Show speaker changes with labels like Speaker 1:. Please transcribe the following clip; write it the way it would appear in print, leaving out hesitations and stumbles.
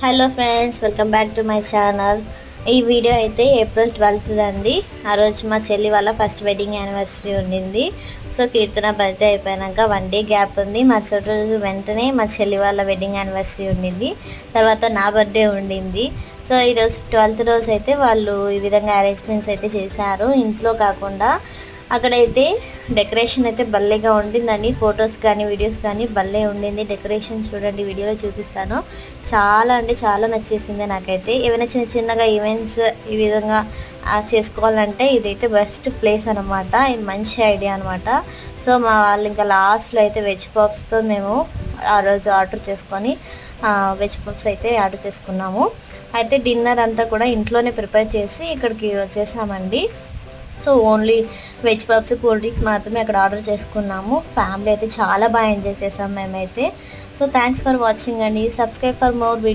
Speaker 1: Hello friends, welcome back to my channel. ఈ video అయితే April 12th అండి. ఆ రోజు మా చెల్లి వాళ్ళ ఫస్ట్ వెడ్డింగ్ యానివర్సరీ ఉండింది. సో కీర్తన బర్త్డే అయిపోయాక 1 డే గ్యాప్ ఉంది. మరుసటి రోజు వెంటనే మా చెల్లి వాళ్ళ వెడ్డింగ్ యానివర్సరీ ఉండింది. తర్వాత నా బర్త్డే ఉండింది. సో ఈరోజు 12th రోజు అయితే వాళ్ళు ఈ విధంగా అరేంజ్మెంట్స్ అయితే చేశారు. ఇంట్లో కాకుండా అక్కడైతే డెకరేషన్ అయితే భలేగా ఉండిందండి. ఫొటోస్ కానీ వీడియోస్ కానీ భలే ఉండింది. డెకరేషన్ చూడండి, వీడియోలో చూపిస్తాను. చాలా అంటే చాలా నచ్చేసింది నాకైతే. ఏమైనా చిన్న చిన్నగా ఈవెంట్స్ ఈ విధంగా చేసుకోవాలంటే ఇదైతే బెస్ట్ ప్లేస్ అనమాట. ఇది మంచి ఐడియా అనమాట. సో మా వాళ్ళు ఇంకా లాస్ట్లో అయితే వెజ్ పప్స్తో మేము ఆ రోజు ఆర్డర్ చేసుకొని వెజ్ పప్స్ అయితే ఆర్డర్ చేసుకున్నాము. అయితే డిన్నర్ అంతా కూడా ఇంట్లోనే ప్రిపేర్ చేసి ఇక్కడికి వచ్చేసామండి. So only veg pups, cool drinks మాత్రమే అక్కడ ఆర్డర్ చేసుకున్నాము. ఫ్యామిలీ అయితే చాలా బాగా ఎంజాయ్ చేసాం మేమైతే. సో థ్యాంక్స్ ఫర్ వాచింగ్ అండి. Subscribe for more video.